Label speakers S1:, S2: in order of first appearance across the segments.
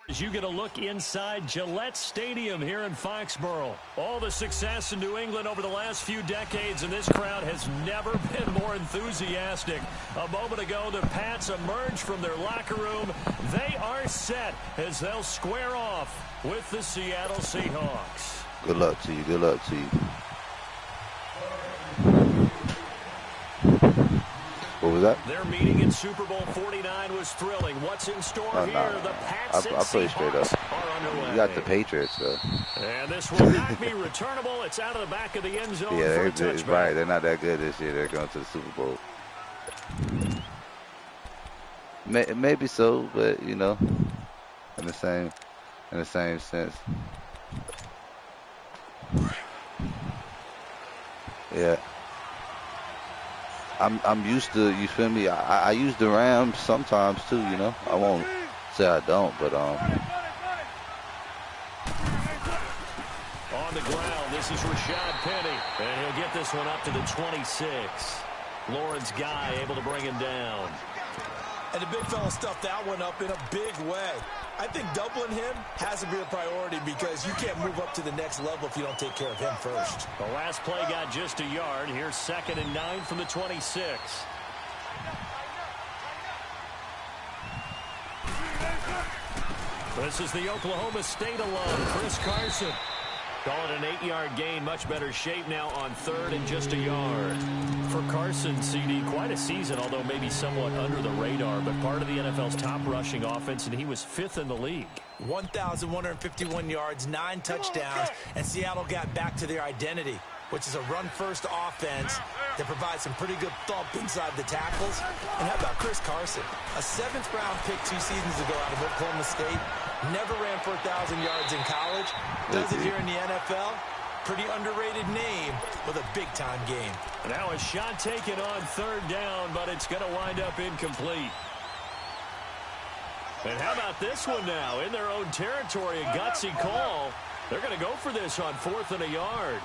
S1: As you get a look inside Gillette Stadium here in Foxborough. All the success in New England over the last few decades, and this crowd has never been more enthusiastic. A moment ago, the Pats emerged from their locker room. They are set as they'll square off with the Seattle Seahawks.
S2: Good luck to you. Good luck to you. What was that?
S1: Their meeting in Super Bowl 49 was thrilling. What's in store here? The Pats and Seahawks are underway.
S2: You got the Patriots, though.
S1: And this will not be returnable. It's out of the back of the end zone for a touchback.
S2: Right. They're not that good this year. They're going to the Super Bowl. Maybe so, but you know, in the same sense. Yeah. I'm used to, you feel me? I use the Rams sometimes too, you know. I won't say I don't, but
S1: on the ground, this is Rashad Penny, and he'll get this one up to the 26. Lawrence Guy able to bring him down.
S3: And the big fella stuffed that one up in a big way. I think doubling him has to be a priority because you can't move up to the next level if you don't take care of him first.
S1: The last play got just a yard. Here's 2nd and 9 from the 26. This is the Oklahoma State alum, Chris Carson. Call it an 8-yard gain. Much better shape now on 3rd and just a yard. For Carson, CD, quite a season, although maybe somewhat under the radar, but part of the NFL's top rushing offense, and he was 5th in the league.
S3: 1,151 yards, 9 touchdowns, and Seattle got back to their identity, which is a run-first offense that provides some pretty good thump inside the tackles. And how about Chris Carson? A 7th-round pick 2 seasons ago out of Oklahoma State. Never ran for 1,000 yards in college. Does it here in the NFL. Pretty underrated name with a big-time game.
S1: Now a shot taken on 3rd down, but it's going to wind up incomplete. And how about this one now? In their own territory, a gutsy call. They're going to go for this on 4th and a yard.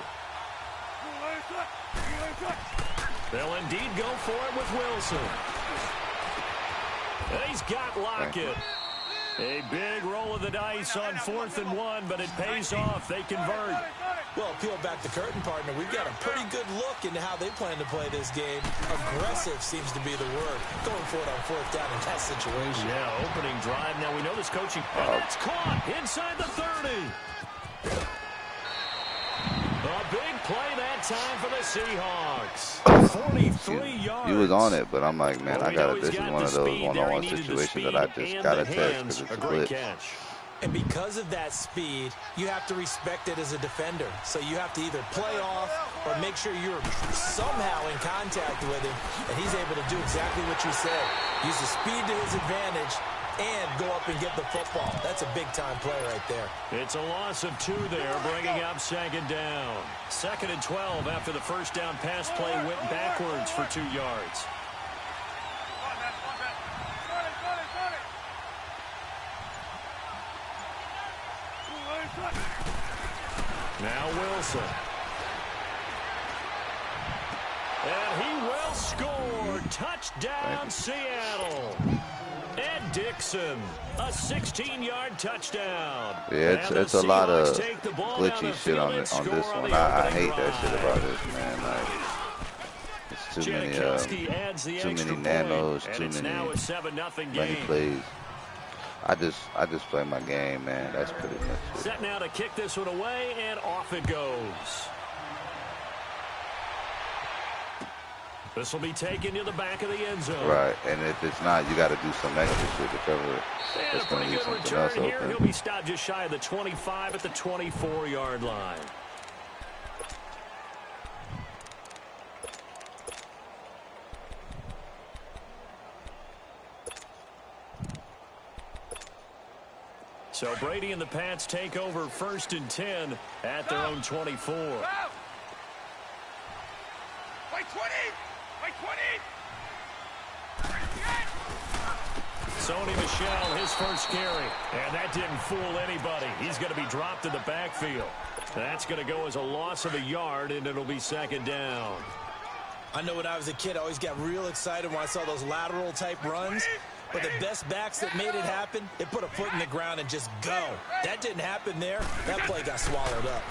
S1: They'll indeed go for it with Wilson. And he's got Lockett. A big roll of the dice on 4th and 1, but it pays off. They convert.
S3: Well, peel back the curtain, partner. We've got a pretty good look into how they plan to play this game. Aggressive seems to be the word. Going for it on 4th down in that situation.
S1: Yeah, opening drive. Now we know this coaching. And that's caught inside the 30. A big play that time for the Seahawks. 43 yards.
S2: He was on it, but I'm like, man, this is one of those one-on-one situations that I just got to touch because it's a blitz.
S3: And because of that speed, you have to respect it as a defender. So you have to either play off or make sure you're somehow in contact with him, and he's able to do exactly what you said. Use the speed to his advantage and go up and get the football. That's a big-time play right there.
S1: It's a loss of 2 there, bringing up 2nd down. 2nd and 12 after the 1st down pass play went backwards for 2 yards. Now Wilson. And he will score. Touchdown, Seattle. Ed Dixon, a 16-yard touchdown.
S2: Yeah, it's a lot of glitchy shit on this one. I hate that shit about this, man. Like, it's too many nanos, too many plays. I just play my game, man. That's pretty much it.
S1: Set now to kick this one away, and off it goes. This will be taken to the back of the end zone.
S2: Right, and if it's not, you got to do some extra shit to cover it.
S1: And a pretty good return here. He'll be stopped just shy of the 25 at the 24-yard line. So Brady and the Pats take over 1st and 10 at their own 24. Sony Michel, his first carry. And that didn't fool anybody. He's going to be dropped in the backfield. That's going to go as a loss of a yard, and it'll be 2nd down.
S3: I know when I was a kid, I always got real excited when I saw those lateral-type runs. But the best backs that made it happen, it put a foot in the ground and just go. That didn't happen there. That play got swallowed up.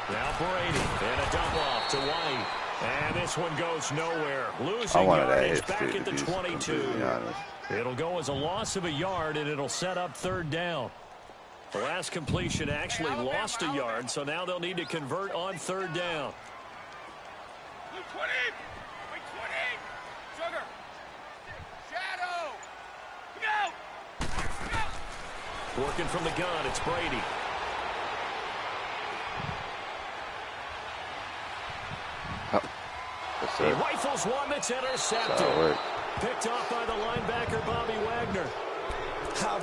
S1: Now Brady, and a dump off to White. And this one goes nowhere. Losing yardage back at the 22. It'll go as a loss of a yard, and it'll set up third down. The last completion actually lost a yard, so now they'll need to convert on third down. Working from the gun, it's Brady. He rifles one that's intercepted. Picked off by the linebacker, Bobby Wagner.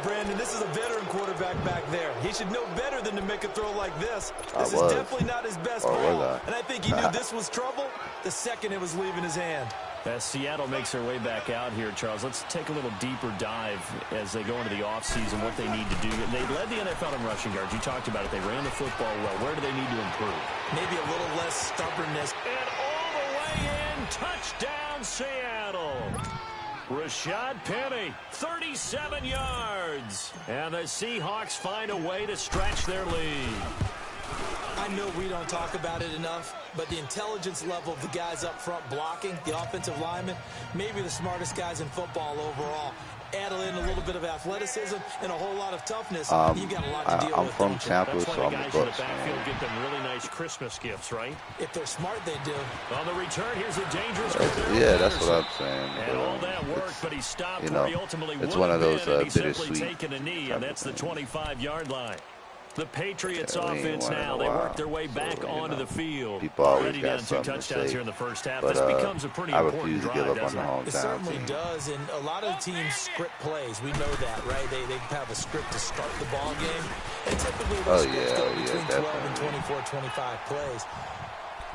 S3: Brandon, this is a veteran quarterback back there. He should know better than to make a throw like this. This is definitely not his best ball. And I think he knew this was trouble the second it was leaving his hand.
S1: As Seattle makes their way back out here, Charles, let's take a little deeper dive as they go into the offseason, what they need to do. They led the NFL in rushing yards. You talked about it. They ran the football well. Where do they need to improve?
S3: Maybe a little less stubbornness.
S1: And all the way in, touchdown Seattle. Rashad Penny, 37 yards. And the Seahawks find a way to stretch their lead.
S3: I know we don't talk about it enough, but the intelligence level of the guys up front blocking, the offensive linemen, maybe the smartest guys in football overall. Add in a little bit of athleticism and a whole lot of toughness. You've got a lot to deal with.
S2: I'm from Tampa, so I'm a Bucks
S1: fan. Get them really nice Christmas gifts, right?
S3: If they're smart, they do.
S1: On the return, here's a dangerous
S2: yeah, that's what I'm saying.
S1: And all that work, but he stopped where he ultimately
S2: it's one of those
S1: bittersweet. Taken a knee, and that's the 25-yard line. The Patriots offense now, they work their way back onto the field.
S2: People always
S1: already
S2: got
S1: down 2 touchdowns here in the first half. This becomes a pretty important drive, doesn't it?
S3: It certainly does, and a lot of teams script plays. We know that, right? They have a script to start the ball game, and typically those scripts go between 12 and 24, 25 plays.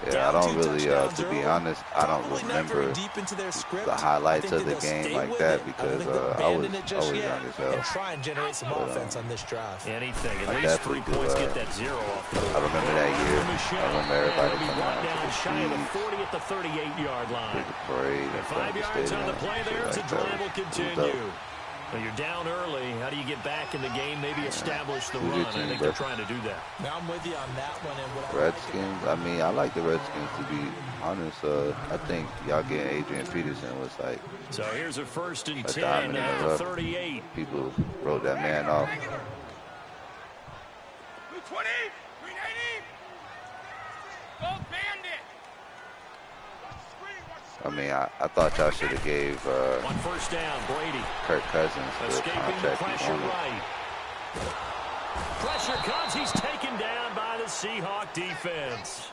S2: Yeah, I don't really, to be honest, I don't remember the highlights of the game like that because I was young as hell.
S3: And try and generate some offense on this drive.
S1: Anything, at least 3 points, get that 0 off the board.
S2: I remember that year. I remember everybody coming out
S1: down shy of the 40 at the 38-yard line.
S2: The parade.
S1: 5 yards on the play there. The drive will continue. Well, you're down early. How do you get back in the game? Maybe establish the run. I think they're trying to do that.
S3: Now I'm with you on that one. And
S2: Redskins, I mean, I like the Redskins, to be honest. I think y'all getting Adrian Peterson was like...
S1: So here's a 1st and 10 at the 38.
S2: People wrote that man off.
S4: 220, 390. Go Bandit.
S2: I mean, I thought y'all should have gave
S1: on 1st down, Brady.
S2: Kirk Cousins the contract
S1: pressure right. Pressure comes. He's taken down by the Seahawk defense.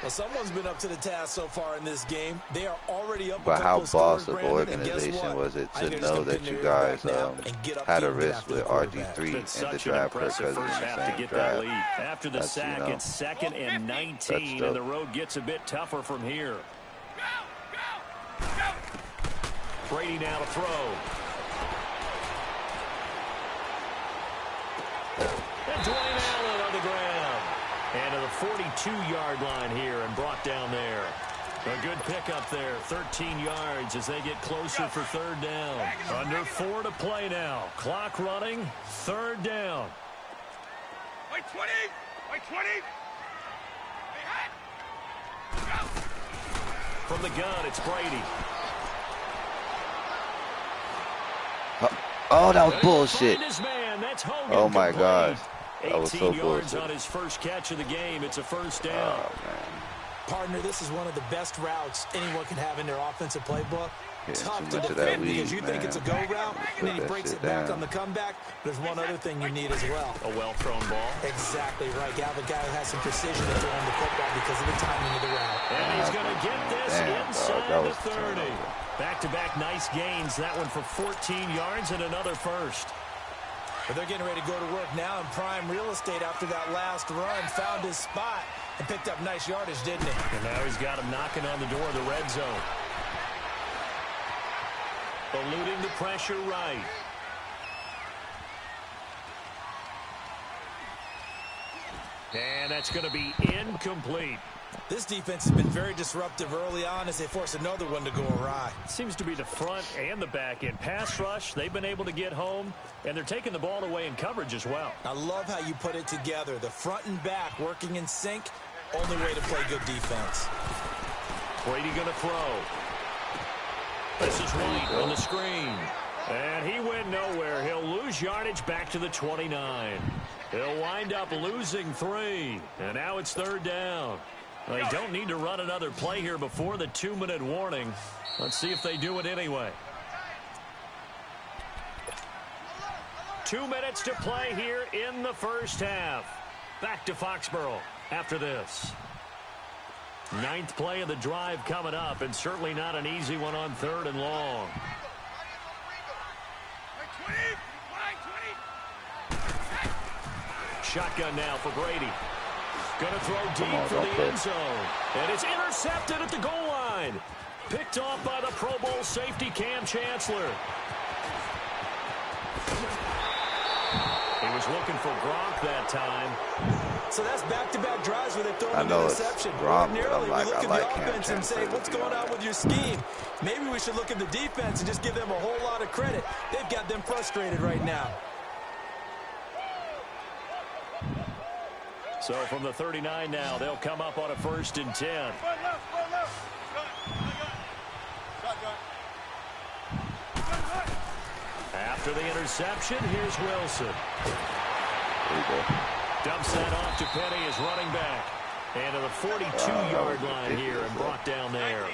S3: Well, someone's been up to the task so far in this game. They are already up.
S2: But how boss of organization was it to know that you guys had a risk with RG3 and to draft Kirk Cousins in the same draft?
S1: After the sack, it's 2nd and 19, and the road gets a bit tougher from here. Brady now to throw. And Dwayne Allen on the ground. And to the 42-yard line here and brought down there. A good pickup there. 13 yards as they get closer for 3rd down. Under 4 to play now. Clock running. 3rd down.
S4: Wait 20. Wait 20.
S1: From the gun, it's Brady.
S2: Oh, that was bullshit. Oh, my gosh. That was so
S1: 18 yards
S2: bullshit.
S1: on his first catch of the game. It's a 1st down.
S2: Oh, man.
S3: Partner, this is one of the best routes anyone can have in their offensive playbook.
S2: Yeah,
S3: tough
S2: too
S3: to
S2: much of that
S3: defend because
S2: weed,
S3: you think it's a go route, and then he breaks it back on the comeback. There's one other thing you need as well.
S1: A well-thrown ball.
S3: Exactly right. You have a guy who has some precision in throwing the football because of the timing of the route.
S1: And he's going to get this inside the 30. Back-to-back nice gains. That one for 14 yards and another 1st.
S3: But they're getting ready to go to work now in prime real estate after that last run. Found his spot and picked up nice yardage, didn't he?
S1: And now he's got him knocking on the door of the red zone. Eluding the pressure right. And that's going to be incomplete.
S3: This defense has been very disruptive early on as they force another one to go awry.
S1: Seems to be the front and the back end. Pass rush, they've been able to get home, and they're taking the ball away in coverage as well.
S3: I love how you put it together. The front and back working in sync, only way to play good defense.
S1: Brady going to throw. This is White on the screen. And he went nowhere. He'll lose yardage back to the 29. He'll wind up losing 3. And now it's 3rd down. They don't need to run another play here before the 2-minute warning. Let's see if they do it anyway. 2 minutes to play here in the first half. Back to Foxborough after this. 9th play of the drive coming up, and certainly not an easy one on 3rd and long. Shotgun now for Brady. Going to throw deep for the end zone. And it's intercepted at the goal line. Picked off by the Pro Bowl safety Cam Chancellor. He was looking for Gronk that time.
S3: So that's back-to-back drives where they've thrown an interception.
S2: Ordinarily,
S3: we look at the offense and say, what's going on with your scheme? Maybe we should look at the defense and just give them a whole lot of credit. They've got them frustrated right now.
S1: So from the 39 now, they'll come up on a 1st and 10. After the interception, here's Wilson. Dumps that off to Penny as running back. And to the 42-yard line here and brought down there.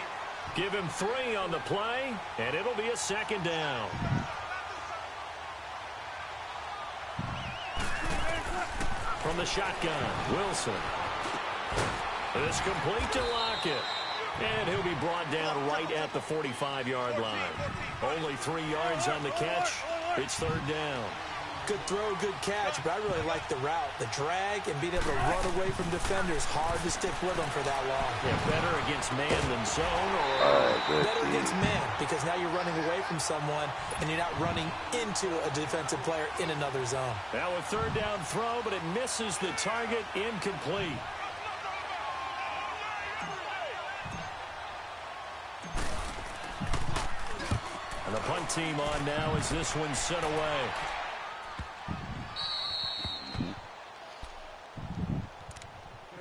S1: Give him 3 on the play, and it'll be a 2nd down. From the shotgun, Wilson. It's complete to Lockett. And he'll be brought down right at the 45-yard line. Only 3 yards on the catch. It's 3rd down.
S3: Good throw, good catch, but I really like the route. The drag and being able to run away from defenders. Hard to stick with them for that long.
S1: Yeah, better against man than zone, or
S3: better against man, because now you're running away from someone and you're not running into a defensive player in another zone.
S1: Now a 3rd down throw, but it misses the target, incomplete. And the punt team on now as this one's sent away.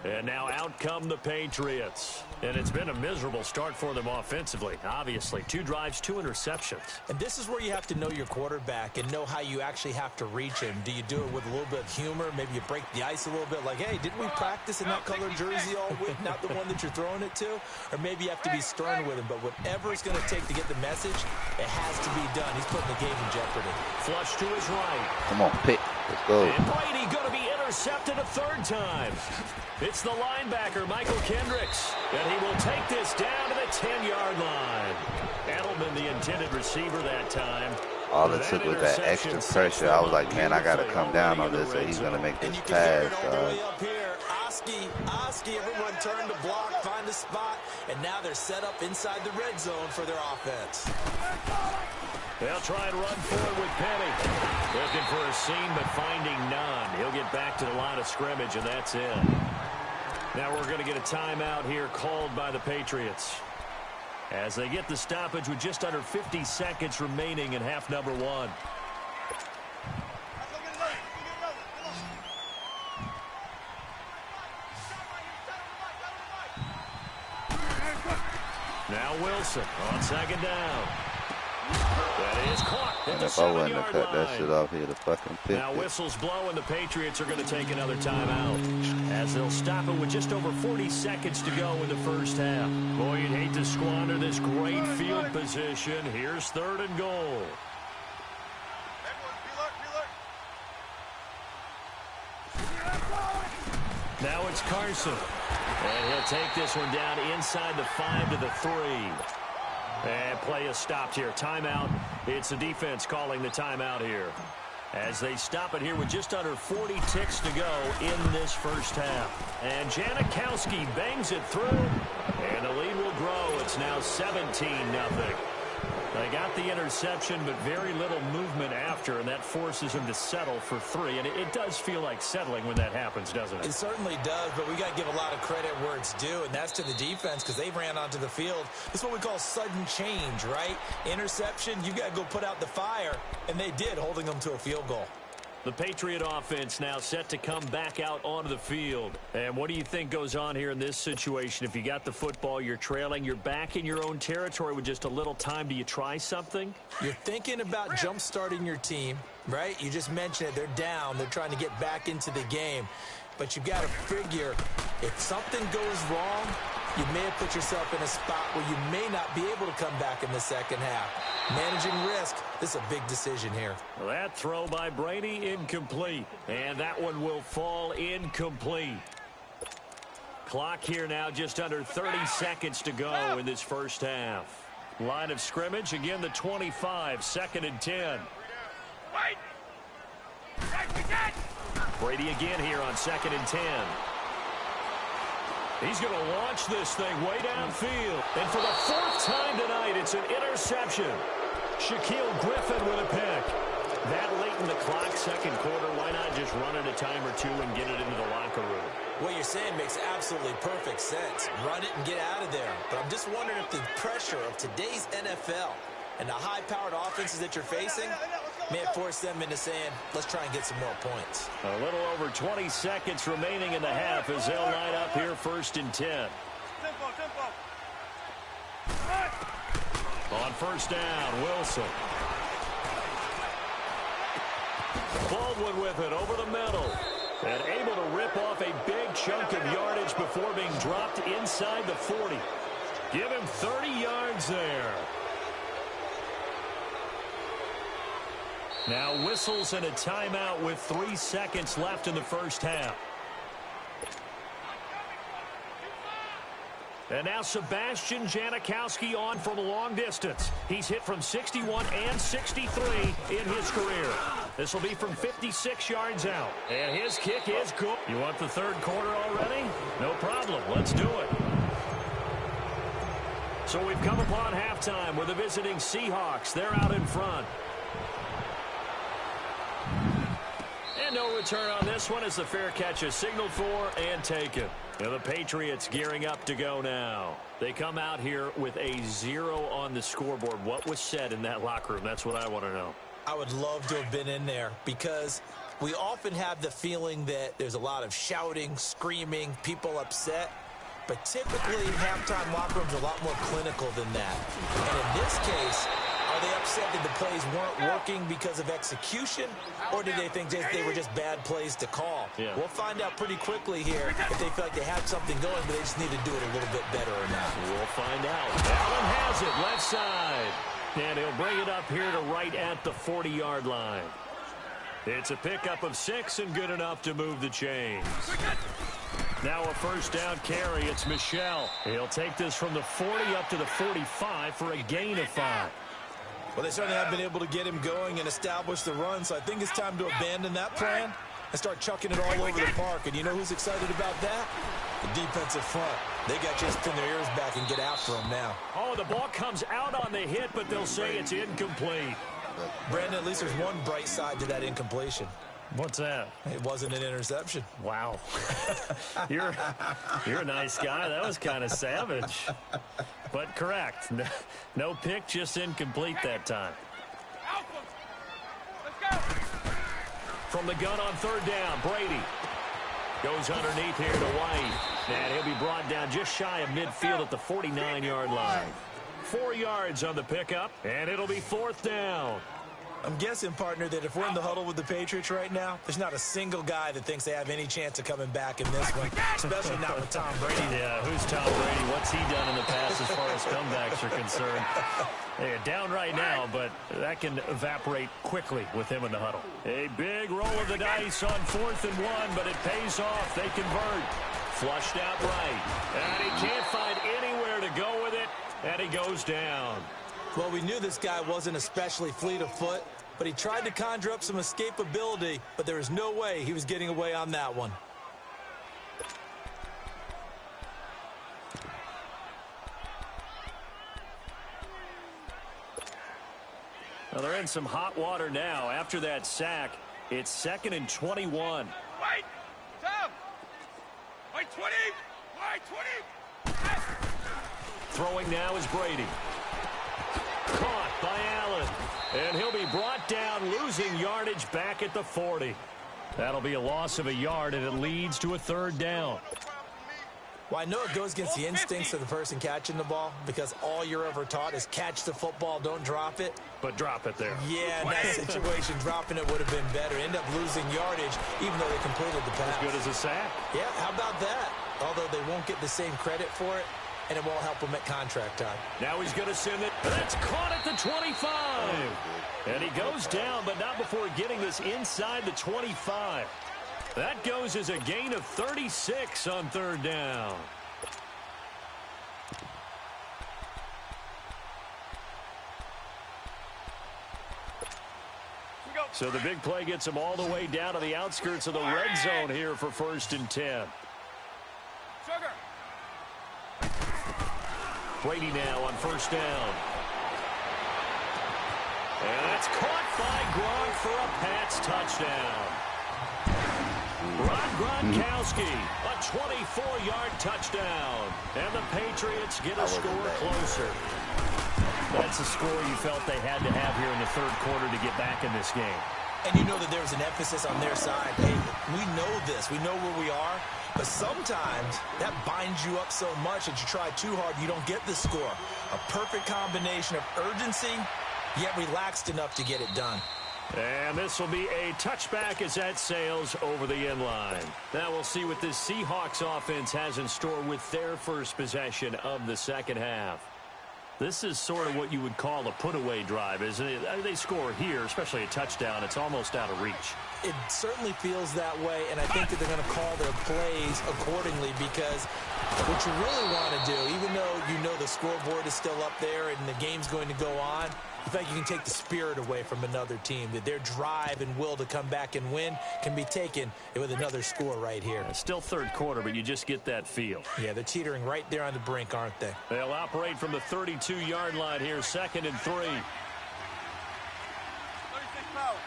S1: And now out come the Patriots. And it's been a miserable start for them offensively. Obviously, 2 drives, 2 interceptions.
S3: And this is where you have to know your quarterback and know how you actually have to reach him. Do you do it with a little bit of humor? Maybe you break the ice a little bit like, hey, didn't we practice in that colored jersey all week, not the one that you're throwing it to? Or maybe you have to be stern with him. But whatever it's going to take to get the message, it has to be done. He's putting the game in jeopardy.
S1: Flush to his right.
S2: Come on, pick. Let's go.
S1: And Brady going to be intercepted a 3rd time. It's the linebacker, Michael Kendricks, and he will take this down to the 10-yard line. Edelman, the intended receiver that time.
S2: All it took was that extra pressure. I was like, man, I got to come down on this, or he's going to make this pass.
S3: Oski, everyone turned to block, find a spot, and now they're set up inside the red zone for their offense.
S1: They'll try and run forward with Penny. Looking for a seam, but finding none. He'll get back to the line of scrimmage, and that's it. Now we're going to get a timeout here called by the Patriots as they get the stoppage with just under 50 seconds remaining in half number 1. Now Wilson on 2nd down. That is caught at the 7-yard line.
S2: If I wouldn't have cut that shit off, he'd have fucking picked it.
S1: Now whistles blow, and the Patriots are going to take another timeout as they'll stop it with just over 40 seconds to go in the first half. Boy, you'd hate to squander this great field position. Here's 3rd and goal. Now it's Carson. And he'll take this one down inside the 5 to the 3. And play is stopped here. Timeout. It's the defense calling the timeout here as they stop it here with just under 40 ticks to go in this first half. And Janikowski bangs it through, and the lead will grow. It's now 17-0. They got the interception, but very little movement after, and that forces him to settle for 3. And it does feel like settling when that happens, doesn't it?
S3: It certainly does, but we got to give a lot of credit where it's due, and that's to the defense because they ran onto the field. This is what we call sudden change, right? Interception, you got to go put out the fire, and they did, holding them to a field goal.
S1: The Patriot offense now set to come back out onto the field. And what do you think goes on here in this situation? If you got the football, you're trailing, you're back in your own territory with just a little time. Do you try something?
S3: You're thinking about jump-starting your team, right? You just mentioned it. They're down. They're trying to get back into the game. But you've got to figure if something goes wrong, you may have put yourself in a spot where you may not be able to come back in the second half. Managing risk, this is a big decision here.
S1: Well, that throw by Brady, incomplete. And that one will fall incomplete. Clock here now, just under 30 seconds to go in this first half. Line of scrimmage, again the 25, 2nd and 10.
S4: Wait!
S1: Brady again here on 2nd and 10. He's going to launch this thing way downfield. And for the 4th time tonight, it's an interception. Shaquille Griffin with a pick. That late in the clock, second quarter, why not just run it a time or two and get it into the locker room?
S3: What you're saying makes absolutely perfect sense. Run it and get out of there. But I'm just wondering if the pressure of today's NFL and the high-powered offenses that you're facing may have forced them into saying, let's try and get some more points.
S1: A little over 20 seconds remaining in the half as they'll line up here 1st and 10.
S4: Tempo.
S1: On 1st down, Wilson. Baldwin with it over the middle. And able to rip off a big chunk of yardage before being dropped inside the 40. Give him 30 yards there. Now whistles and a timeout with 3 seconds left in the first half. And now Sebastian Janikowski on from a long distance. He's hit from 61 and 63 in his career. This will be from 56 yards out. And his kick is good. You want the 3rd quarter already? No problem. Let's do it. So we've come upon halftime with the visiting Seahawks. They're out in front. And no return on this one as the fair catch is signaled for and taken. And the Patriots gearing up to go now. They come out here with a 0 on the scoreboard. What was said in that locker room? That's what I want to know. I
S3: would love to have been in there because we often have the feeling that there's a lot of shouting, screaming, people upset. But typically, halftime locker rooms are a lot more clinical than that. And in this case, are they upset that the plays weren't working because of execution, or did they think they were just bad plays to call?
S1: Yeah.
S3: We'll find out pretty quickly here if they feel like they had something going, but they just need to do it a little bit better or not.
S1: We'll find out. Allen has it, left side. And he'll bring it up here to right at the 40-yard line. It's a pickup of 6 and good enough to move the chains. Now a 1st down carry. It's Michel. He'll take this from the 40 up to the 45 for a gain of 5.
S3: Well, they certainly have been able to get him going and establish the run, so I think it's time to abandon that plan and start chucking it all over the park. And you know who's excited about that? The defensive front. They got to just pin their ears back and get after him now.
S1: Oh, the ball comes out on the hit, but they'll say it's incomplete.
S3: Brandon, at least there's one bright side to that incompletion.
S1: What's that?
S3: It wasn't an interception.
S1: Wow. You're a nice guy. That was kind of savage. But correct. No pick, just incomplete that time. From the gun on 3rd down, Brady goes underneath here to White. And he'll be brought down just shy of midfield at the 49-yard line. 4 yards on the pickup, and it'll be 4th down.
S3: I'm guessing, partner, that if we're in the huddle with the Patriots right now, there's not a single guy that thinks they have any chance of coming back in this one, especially not with Tom Brady.
S1: Yeah, who's Tom Brady? What's he done in the past as far as comebacks are concerned? They're down right now, but that can evaporate quickly with him in the huddle. A big roll of the dice on 4th and 1, but it pays off. They convert. Flushed out right. And he can't find anywhere to go with it, and he goes down.
S3: Well, we knew this guy wasn't especially fleet of foot, but he tried to conjure up some escapability, but there was no way he was getting away on that one.
S1: Well, they're in some hot water now. After that sack, it's 2nd and 21.
S4: Wait! Tom! Wait, 20! Wait, 20!
S1: Throwing now is Brady. Caught by Allen. And he'll be brought down, losing yardage back at the 40. That'll be a loss of a yard, and it leads to a 3rd down.
S3: Well, I know it goes against the instincts of the person catching the ball because all you're ever taught is catch the football, don't drop it.
S1: But drop it there.
S3: Yeah, in that situation, dropping it would have been better. End up losing yardage, even though they completed the pass.
S1: As good as a sack.
S3: Yeah, how about that? Although they won't get the same credit for it, and it won't help them at contract time.
S1: Now he's going to send it. That's caught at the 25. And he goes down, but not before getting this inside the 25. That goes as a gain of 36 on 3rd down. So the big play gets him all the way down to the outskirts of the red zone here for 1st and 10. Brady now on 1st down. And that's caught by Gronk for a Pats touchdown. Rob Gronkowski, a 24-yard touchdown. And the Patriots get a score closer. That's a score you felt they had to have here in the 3rd quarter to get back in this game.
S3: And you know that there's an emphasis on their side. Hey, we know this. We know where we are. But sometimes that binds you up so much that you try too hard, you don't get the score. A perfect combination of urgency, yet relaxed enough to get it done.
S1: And this will be a touchback as that sails over the end line. Now we'll see what this Seahawks offense has in store with their first possession of the 2nd half. This is sort of what you would call a put-away drive, isn't it? I mean, they score here, especially a touchdown. It's almost out of reach.
S3: It certainly feels that way, and I think that they're going to call their plays accordingly because what you really want to do, even though you know the scoreboard is still up there and the game's going to go on, you think you can take the spirit away from another team, that their drive and will to come back and win can be taken with another score right here.
S1: Still 3rd quarter, but you just get that feel.
S3: Yeah, they're teetering right there on the brink, aren't they?
S1: They'll operate from the 32-yard line here, 2nd and 3.
S4: 36 power.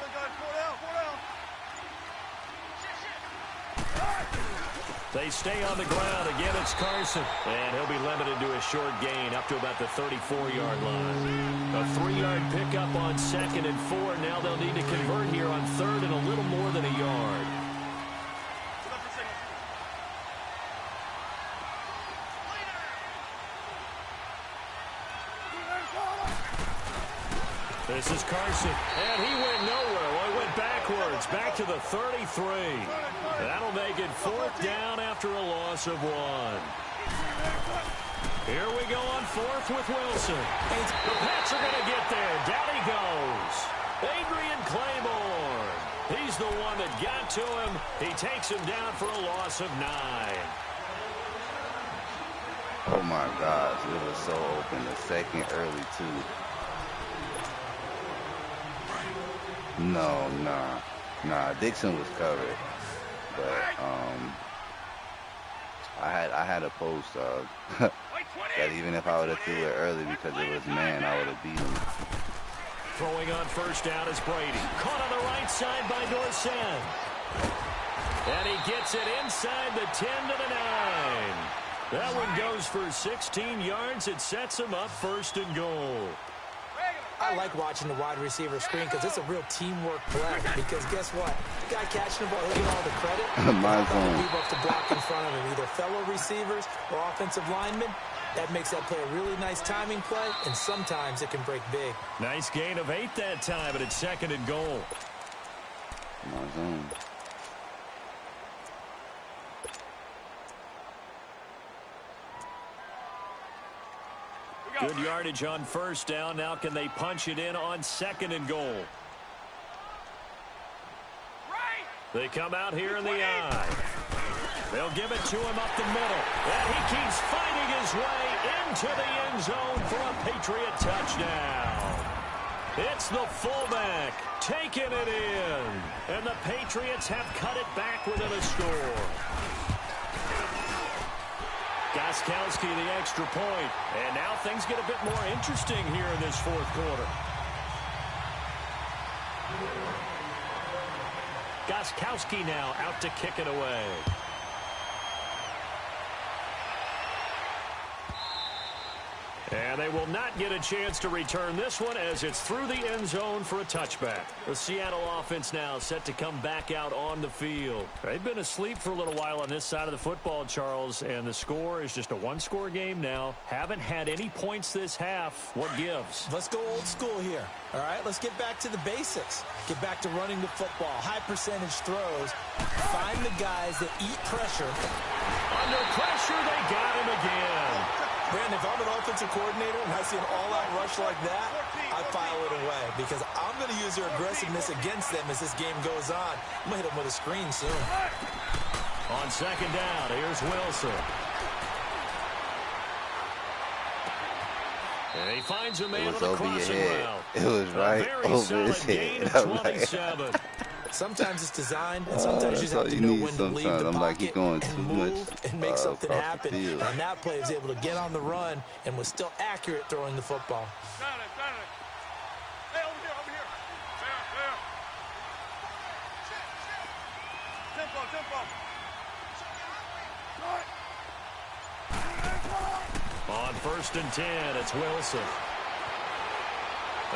S4: Good guys, 4 down, 4 down.
S1: They stay on the ground. Again, it's Carson. And he'll be limited to a short gain up to about the 34-yard line. A 3-yard pickup on 2nd and 4. Now they'll need to convert here on 3rd and a little more than a yard. This is Carson, and he went nowhere. Well, he went backwards, back to the 33. That'll make it 4th down after a loss of 1. Here we go on 4th with Wilson. The Pats are going to get there. Down he goes. Adrian Claiborne. He's the one that got to him. He takes him down for a loss of 9.
S2: Oh, my gosh. It was so open. The 2nd early, too. No, nah. Dixon was covered, but I had a post that even if I would have threw it early because it was man, I would have beat him.
S1: Throwing on 1st down is Brady. Caught on the right side by Dorsett, and he gets it inside the 10 to the 9. That one goes for 16 yards. It sets him up 1st and goal.
S3: I like watching the wide receiver screen because it's a real teamwork play. Because guess what? The guy catching the ball, he'll get all the credit.
S2: My phone.
S3: People have to block in front of him, either fellow receivers or offensive linemen. That makes that play a really nice timing play, and sometimes it can break big.
S1: Nice gain of 8 that time, but it's 2nd and goal.
S2: My zone.
S1: Good yardage on 1st down. Now can they punch it in on 2nd and goal? They come out here in the I. They'll give it to him up the middle. And he keeps fighting his way into the end zone for a Patriot touchdown. It's the fullback taking it in. And the Patriots have cut it back within a score. Gostkowski the extra point. And now things get a bit more interesting here in this 4th quarter. Gostkowski now out to kick it away. And they will not get a chance to return this one as it's through the end zone for a touchback. The Seattle offense now set to come back out on the field. They've been asleep for a little while on this side of the football, Charles, and the score is just a one-score game now. Haven't had any points this half. What gives?
S3: Let's go old school here. All right, let's get back to the basics. Get back to running the football, high percentage throws. Find the guys that eat pressure.
S1: Under pressure, they got him again.
S3: Brandon, if I'm an offensive coordinator and I see an all-out rush like that, I file it away because I'm going to use their aggressiveness against them as this game goes on. I'm going to hit them with a screen soon.
S1: On second down, here's Wilson. And he finds a man on the crossing route.
S2: It was right over his head.
S3: Sometimes it's designed, and sometimes you just have to know when to leave the pocket and move and make something happen. And that play was able to get on the run and was still accurate throwing the football.
S4: Hey, over here. Tempo.
S1: On 1st and 10, it's Wilson.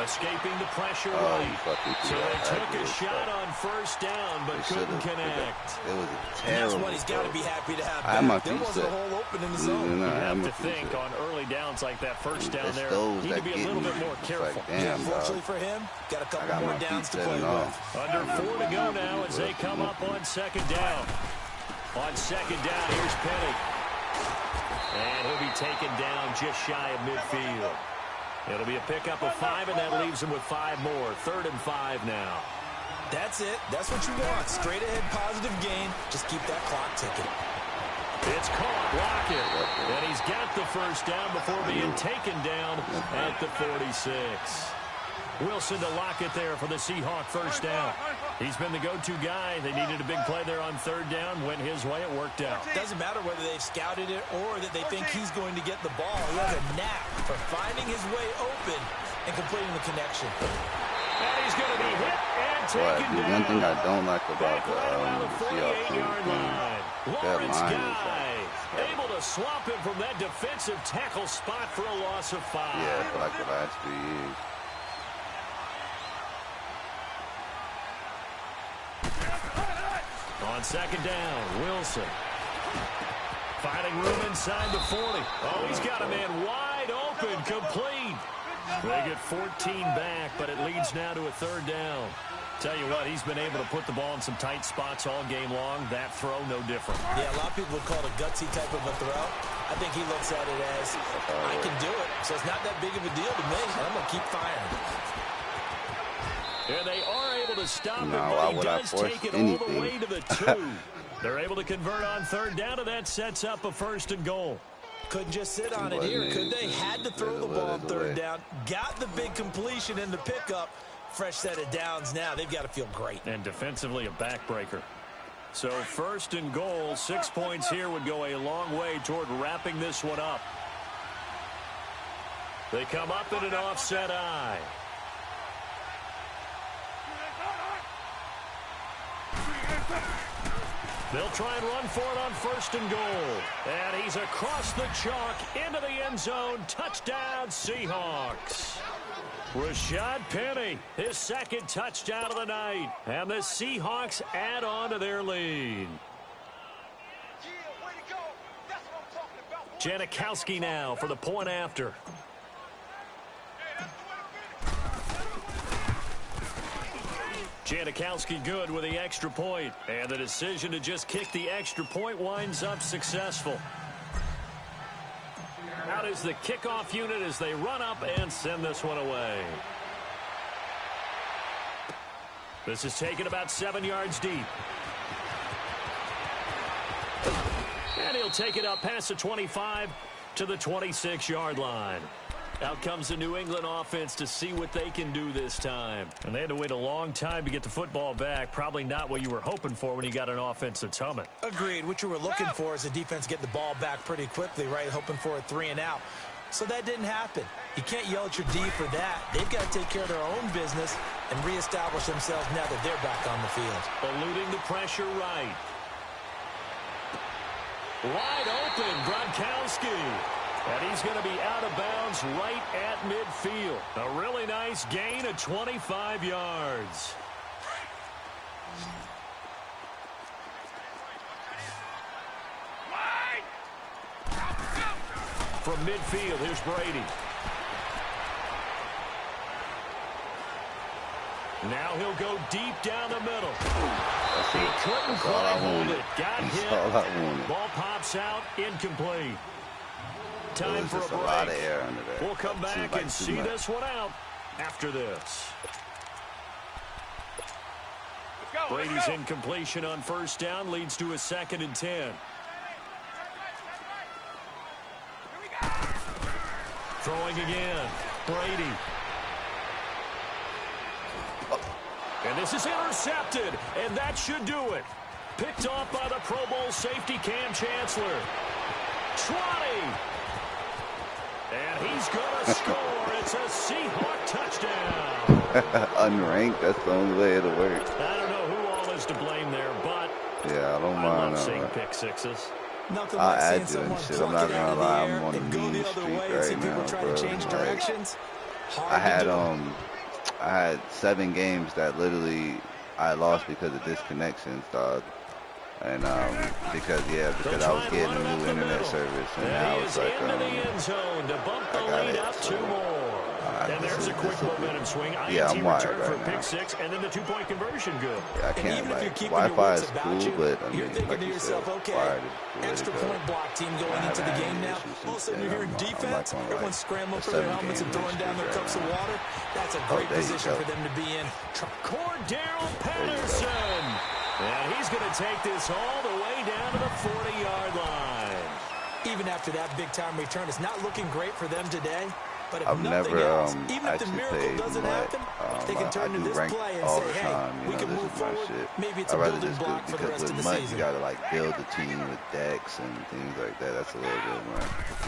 S1: Escaping the pressure right. So they took a shot on 1st down, but couldn't connect.
S2: It was terrible.
S3: And that's what he's got to be happy to have back. There wasn't a hole open in the zone.
S1: You have to think on early downs like that 1st down there, you need to be a little bit more careful.
S3: Unfortunately for him, got a couple more downs to play with.
S1: Under 4 to go now as they come up on 2nd down. On 2nd down, here's Penny. And he'll be taken down just shy of midfield. It'll be a pickup of 5, and that leaves him with 5 more. 3rd and 5 now.
S3: That's it. That's what you want. Straight ahead positive gain. Just keep that clock ticking.
S1: It's caught. Lockett. And he's got the 1st down before being taken down at the 46. Wilson to Lockett there for the Seahawk 1st down. He's been the go-to guy. They needed a big play there on 3rd down. Went his way. It worked out.
S3: Doesn't matter whether they've scouted it or that they think he's going to get the ball. He has a knack for finding his way open and completing the connection.
S1: And he's going to be hit and taken down.
S2: One thing I don't like about the Seahawks
S1: Lawrence Guy able to swap him from that defensive tackle spot for a loss of 5.
S2: Yeah, for like the last 3 years.
S1: On 2nd down, Wilson. Finding room inside the 40. Oh, he's got a man wide open, complete. They get 14 back, but it leads now to a 3rd down. Tell you what, he's been able to put the ball in some tight spots all game long. That throw, no different.
S3: Yeah, a lot of people would call it a gutsy type of a throw. I think he looks at it as, I can do it. So it's not that big of a deal to me. I'm going to keep firing.
S1: And they are able to stop it, but he does take it all the way to the 2. They're able to convert on 3rd down, and that sets up a 1st and goal.
S3: Couldn't just sit on it here, could they? Had to throw the ball on 3rd down. Got the big completion in the pickup. Fresh set of downs now. They've got to feel great.
S1: And defensively, a backbreaker. So 1st and goal, 6 points here would go a long way toward wrapping this one up. They come up in an offset eye. They'll try and run for it on 1st and goal. And he's across the chalk into the end zone. Touchdown, Seahawks. Rashad Penny, his 2nd touchdown of the night. And the Seahawks add on to their lead. Janikowski now for the point after. Janikowski good with the extra point. And the decision to just kick the extra point winds up successful. Out is the kickoff unit as they run up and send this one away. This is taken about 7 yards deep. And he'll take it up past the 25 to the 26-yard line. Out comes the New England offense to see what they can do this time. And they had to wait a long time to get the football back. Probably not what you were hoping for when you got an offense that's humming.
S3: Agreed. What you were looking for is the defense getting the ball back pretty quickly, right? Hoping for a 3 and out. So that didn't happen. You can't yell at your D for that. They've got to take care of their own business and reestablish themselves now that they're back on the field.
S1: Eluding the pressure right. Wide open, Gronkowski. And he's going to be out of bounds right at midfield. A really nice gain of 25 yards. From midfield, here's Brady. Now he'll go deep down the middle. He couldn't quite hold it. Got hit. Ball pops out, incomplete. Time for a break.
S2: A lot of air under there.
S1: We'll come back and see this one out after this. Brady's incompletion on first down leads to a 2nd and 10. Throwing again. Brady. And this is intercepted, and that should do it. Picked off by the Pro Bowl safety Cam Chancellor. Trotty. And he's going to score. It's a Seahawk touchdown.
S2: Unranked, that's the only way it'll work.
S1: I don't know who all is to blame there, but
S2: yeah, I don't mind.
S1: I love seeing pick sixes.
S3: Nothing
S2: I'll
S3: like
S2: add
S3: seeing
S2: you and
S3: someone
S2: shit. I'm not gonna lie, I'm on a mean streak right now, bro. I had 7 games that literally I lost because of disconnections, dog. And because I was getting a new internet service, and now it's like I got it.
S1: And there's a quick momentum swing.
S2: Yeah, I'm wired
S1: return for
S2: right
S1: a
S2: now.
S1: pick 6, and then the 2-point conversion good.
S2: Yeah, I can't, like, Wi-Fi is cool, but I mean,
S3: you're thinking
S2: like
S3: to
S2: you
S3: yourself,
S2: said,
S3: okay,
S2: wired is
S3: extra point block team going into the game now. All of a sudden you're hearing defense, everyone's scrambling for their helmets and throwing down their cups of water. That's a great position for them to be in.
S1: Cordero Patterson. And he's going to take this all the way down to the 40-yard line.
S3: Even after that big-time return, it's not looking great for them today. But if
S2: I've
S3: nothing
S2: never
S3: else, even if the
S2: actually
S3: miracle
S2: played
S3: doesn't
S2: Mud.
S3: happen, they can turn to this play and say, hey, we can move forward. Maybe it's a building block for the rest of the season.
S2: You gotta like build a team with decks and things like that. That's a little bit more.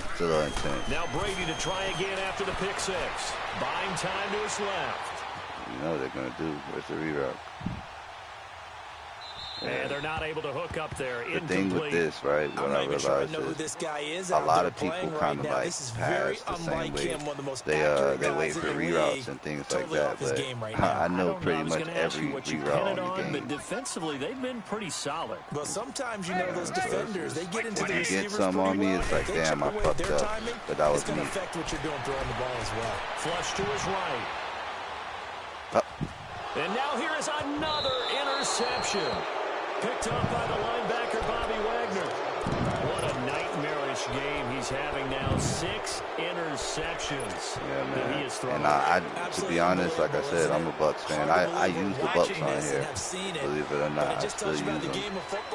S2: It's a little intense.
S1: Now Brady to try again after the pick 6. Buying time to his left.
S2: You know what they're gonna do. Where's the reroute?
S1: And they're not able to hook up there.
S2: The thing with this, right, what I realized is a lot of people kind of like pass the same way. They wait for reroutes and things like that, but I know pretty much every reroute on the game.
S1: But defensively, they've been pretty solid.
S3: Well, sometimes, you know, those defenders, they get into the
S2: when you get
S3: receivers
S2: some on me, it's like, damn, I fucked up. But that was
S3: me. It's going to affect what you're doing throwing the ball as well.
S1: Flush to his right. And now here is another interception. Picked up by the linebacker, Bobby Wagner. What a nightmarish game he's having now. 6 interceptions that he has thrown.
S2: And I, to be honest, like I said, I'm a Bucs fan. I use the Bucs on here, believe it or not. I still use them.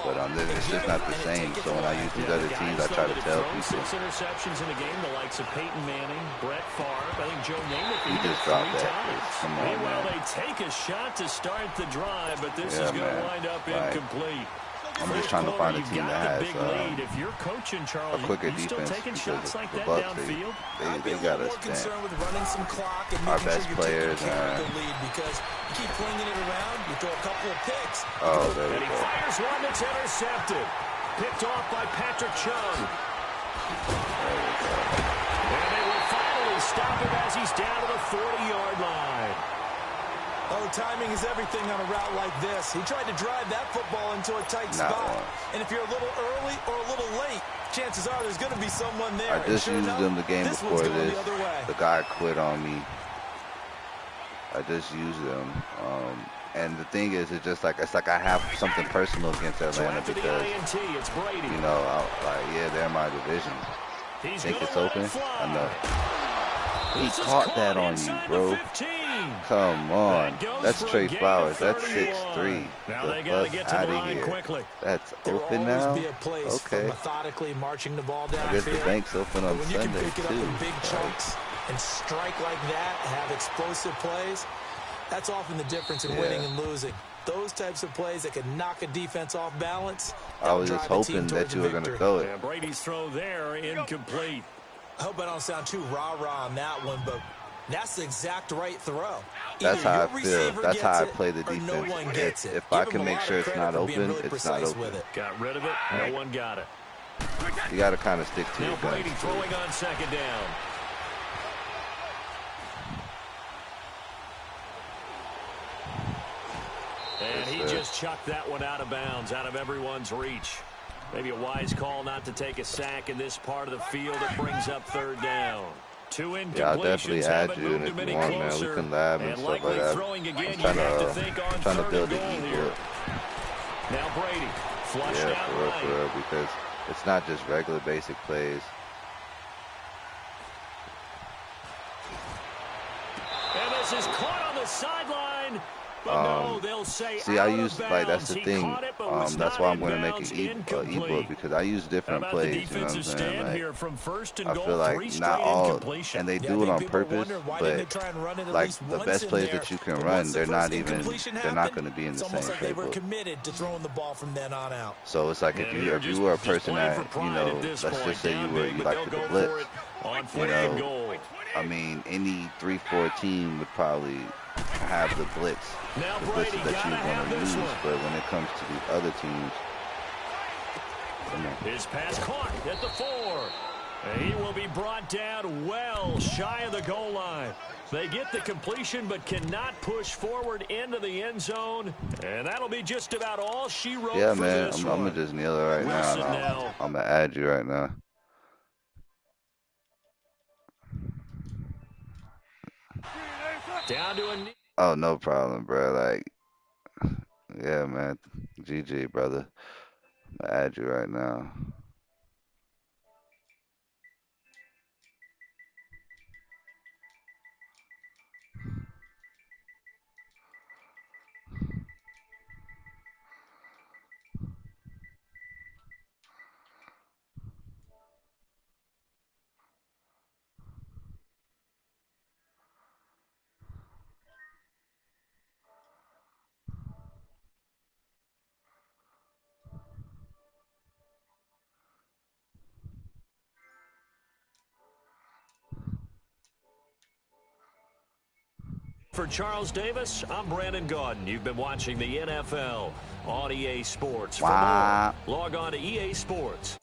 S2: But it's just not the same. So when I use these other teams, I try to tell people.
S1: 6 interceptions in the game, the likes of Peyton Manning, Brett Favre, I think Joe Namath.
S2: He just dropped that. Come on,
S1: meanwhile, they take a shot to start the drive, but this is going to wind up incomplete.
S2: I'm just trying to find a team that has
S1: if you're coaching, Charles,
S2: a quicker
S1: you still
S2: defense
S1: taking shots like that
S2: Bucs,
S1: downfield?
S2: they got us our best players.
S3: Because you keep flinging it around, you throw a couple of picks.
S2: Oh, there we
S1: go. And he fires one that's intercepted. Picked off by Patrick Chung. And they will finally stop him as he's down to the 40-yard line.
S3: Oh, timing is everything on a route like this. He tried to drive that football into a tight spot. And if you're a little early or a little late, chances are there's going to be someone there.
S2: I just used them the game before this. The guy quit on me. I just used them. And the thing is, it's like I have something personal against Atlanta because, you know, they're my division. Think it's open? I know. He caught that on you, bro. Come on. That's Trey Flowers. That's 6'3". The bus out of here. That's open now? Okay. I guess the bank's open on Sunday, too.
S3: When you can pick it up in big chunks and strike like that, have explosive plays, that's often the difference in winning and losing. Those types of plays that can knock a defense off balance.
S2: I was just hoping that you were going to throw it.
S1: Brady's throw there, incomplete.
S3: I hope I don't sound too rah-rah on that one, but That's the exact right throw.
S2: That's how I feel. That's how I play the defense. If I can make sure it's not open, it's not open.
S1: Got rid of it. No one got it.
S2: You got to kind of stick to
S1: now
S2: your guns.
S1: Brady throwing on second down. And he just chucked that one out of bounds, out of everyone's reach. Maybe a wise call not to take a sack in this part of the field. It brings up third down. Two incompletions.
S2: Yeah, I'll definitely add you, and if you want, man, we can lab and stuff like that. I'm trying to build an equal.
S1: Now Brady, flushed out
S2: for real, because it's not just regular basic plays.
S1: And this is caught on the sideline. But no, they'll say
S2: see, I use, like, that's the thing. That's why I'm going to make an ebook, because I use different plays, you know what I'm saying? Like, I feel like not all, and they do it on purpose, but like the best plays that you can run, they're not going to be in the same playbook. So it's like if you were a person that, you know, let's just say you like the blitz, you know, I mean, any 3-4 team would probably have the blitz, the blitz that you want to use, but when it comes to these other teams,
S1: his pass caught at the 4. He will be brought down well shy of the goal line. They get the completion but cannot push forward into the end zone, and that'll be just about all she wrote.
S2: Yeah, man, I'm gonna just kneel it right now. I'm gonna add you right now.
S1: Down to a knee.
S2: Oh, no problem, bro. Like, yeah, man. GG, brother. I'm gonna add you right now.
S1: For Charles Davis, I'm Brandon Gaudin. You've been watching the NFL on EA Sports. For more, log on to EA Sports.